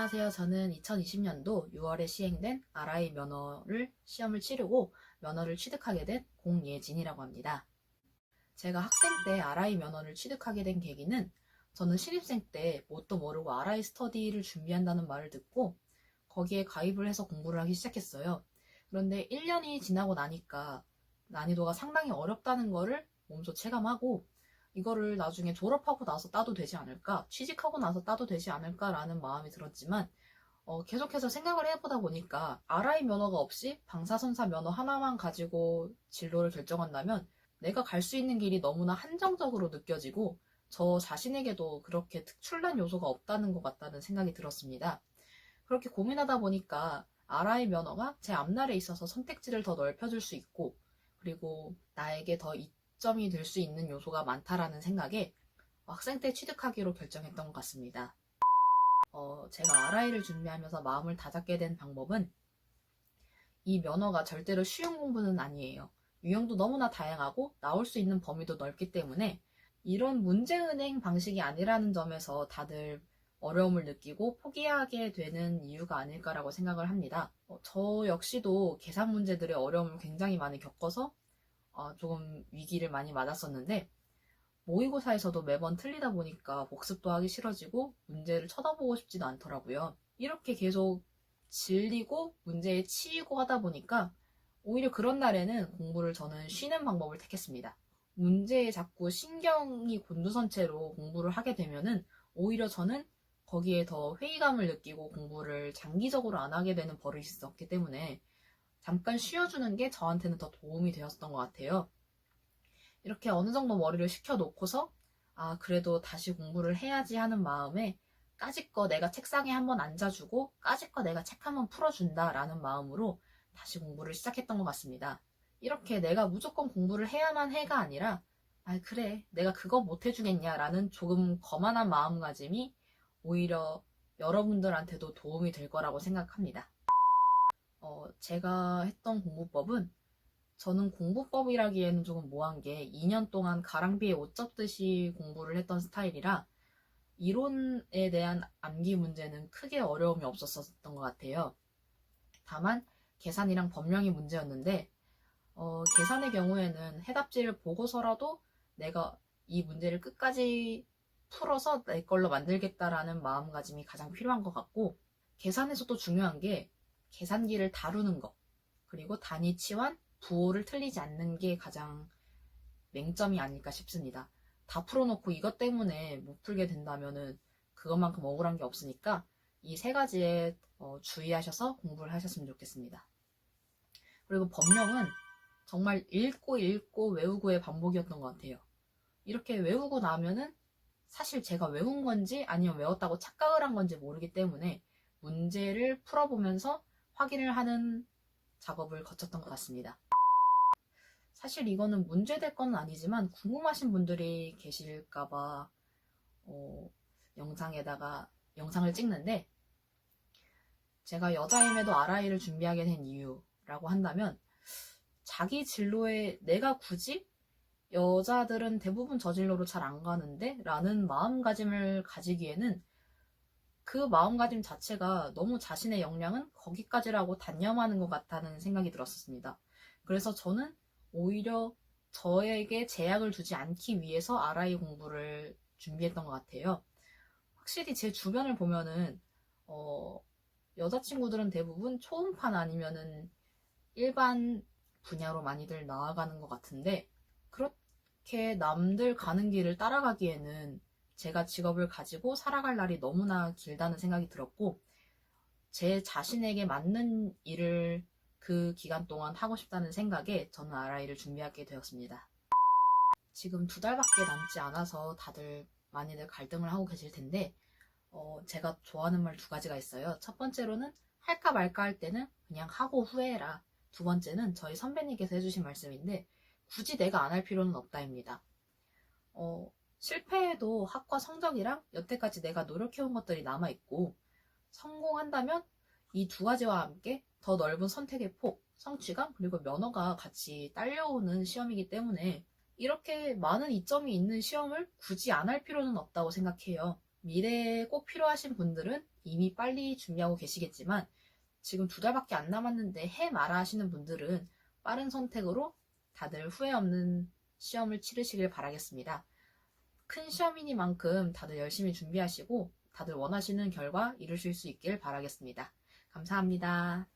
안녕하세요. 저는 2020년도 6월에 시행된 RI 면허를 시험을 치르고 면허를 취득하게 된 공예진이라고 합니다. 제가 학생 때 RI 면허를 취득하게 된 계기는 저는 신입생 때 뭣도 모르고 RI 스터디를 준비한다는 말을 듣고 거기에 가입을 해서 공부를 하기 시작했어요. 그런데 1년이 지나고 나니까 난이도가 상당히 어렵다는 거를 몸소 체감하고 이거를 나중에 졸업하고 나서 따도 되지 않을까, 취직하고 나서 따도 되지 않을까라는 마음이 들었지만 계속해서 생각을 해보다 보니까 RI 면허가 없이 방사선사 면허 하나만 가지고 진로를 결정한다면 내가 갈 수 있는 길이 너무나 한정적으로 느껴지고 저 자신에게도 그렇게 특출난 요소가 없다는 것 같다는 생각이 들었습니다. 그렇게 고민하다 보니까 RI 면허가 제 앞날에 있어서 선택지를 더 넓혀줄 수 있고 그리고 나에게 더 이점이 될 수 있는 요소가 많다라는 생각에 학생 때 취득하기로 결정했던 것 같습니다. 제가 RI를 준비하면서 마음을 다잡게 된 방법은 이 면허가 절대로 쉬운 공부는 아니에요. 유형도 너무나 다양하고 나올 수 있는 범위도 넓기 때문에 이런 문제은행 방식이 아니라는 점에서 다들 어려움을 느끼고 포기하게 되는 이유가 아닐까라고 생각을 합니다. 저 역시도 계산 문제들의 어려움을 굉장히 많이 겪어서 조금 위기를 많이 맞았었는데 모의고사에서도 매번 틀리다 보니까 복습도 하기 싫어지고 문제를 쳐다보고 싶지도 않더라고요. 이렇게 계속 질리고 문제에 치이고 하다 보니까 오히려 그런 날에는 공부를 저는 쉬는 방법을 택했습니다. 문제에 자꾸 신경이 곤두선 채로 공부를 하게 되면은 오히려 저는 거기에 더 회의감을 느끼고 공부를 장기적으로 안 하게 되는 버릇이 있었기 때문에 잠깐 쉬어주는 게 저한테는 더 도움이 되었던 것 같아요. 이렇게 어느 정도 머리를 식혀놓고서 그래도 다시 공부를 해야지 하는 마음에 까짓거 내가 책상에 한번 앉아주고 까짓거 내가 책 한번 풀어준다라는 마음으로 다시 공부를 시작했던 것 같습니다. 이렇게 내가 무조건 공부를 해야만 해가 아니라 그래 내가 그거 못 해주겠냐라는 조금 거만한 마음가짐이 오히려 여러분들한테도 도움이 될 거라고 생각합니다. 제가 했던 공부법은 저는 공부법이라기에는 조금 모호한 게 2년 동안 가랑비에 옷 젖듯이 공부를 했던 스타일이라 이론에 대한 암기 문제는 크게 어려움이 없었던 것 같아요. 다만 계산이랑 법령이 문제였는데 계산의 경우에는 해답지를 보고서라도 내가 이 문제를 끝까지 풀어서 내 걸로 만들겠다라는 마음가짐이 가장 필요한 것 같고 계산에서도 중요한 게 계산기를 다루는 것 그리고 단위 치환, 부호를 틀리지 않는 게 가장 맹점이 아닐까 싶습니다. 다 풀어놓고 이것 때문에 못 풀게 된다면은 그것만큼 억울한 게 없으니까 이 세 가지에 주의하셔서 공부를 하셨으면 좋겠습니다. 그리고 법령은 정말 읽고 외우고의 반복이었던 것 같아요. 이렇게 외우고 나면은 사실 제가 외운 건지 아니면 외웠다고 착각을 한 건지 모르기 때문에 문제를 풀어보면서 확인을 하는 작업을 거쳤던 것 같습니다. 사실 이거는 문제될 건 아니지만 궁금하신 분들이 계실까봐 영상을 찍는데 제가 여자임에도 RI를 준비하게 된 이유라고 한다면 자기 진로에 내가 굳이 여자들은 대부분 저 진로로 잘 안 가는데 라는 마음가짐을 가지기에는 그 마음가짐 자체가 너무 자신의 역량은 거기까지라고 단념하는 것 같다는 생각이 들었습니다. 그래서 저는 오히려 저에게 제약을 두지 않기 위해서 RI 공부를 준비했던 것 같아요. 확실히 제 주변을 보면은 여자친구들은 대부분 초음파 아니면은 일반 분야로 많이들 나아가는 것 같은데 그렇게 남들 가는 길을 따라가기에는 제가 직업을 가지고 살아갈 날이 너무나 길다는 생각이 들었고 제 자신에게 맞는 일을 그 기간 동안 하고 싶다는 생각에 저는 RI를 준비하게 되었습니다. 지금 2달밖에 남지 않아서 다들 많이들 갈등을 하고 계실 텐데 제가 좋아하는 말 2가지가 있어요. 첫 번째로는 할까 말까 할 때는 그냥 하고 후회해라. 두 번째는 저희 선배님께서 해주신 말씀인데 굳이 내가 안 할 필요는 없다입니다. 실패해도 학과 성적이랑 여태까지 내가 노력해온 것들이 남아있고 성공한다면 이 2가지와 함께 더 넓은 선택의 폭, 성취감 그리고 면허가 같이 딸려오는 시험이기 때문에 이렇게 많은 이점이 있는 시험을 굳이 안 할 필요는 없다고 생각해요. 미래에 꼭 필요하신 분들은 이미 빨리 준비하고 계시겠지만 지금 2달밖에 안 남았는데 해 마라 하시는 분들은 빠른 선택으로 다들 후회 없는 시험을 치르시길 바라겠습니다. 큰 시험이니만큼 다들 열심히 준비하시고 다들 원하시는 결과 이루실 수 있길 바라겠습니다. 감사합니다.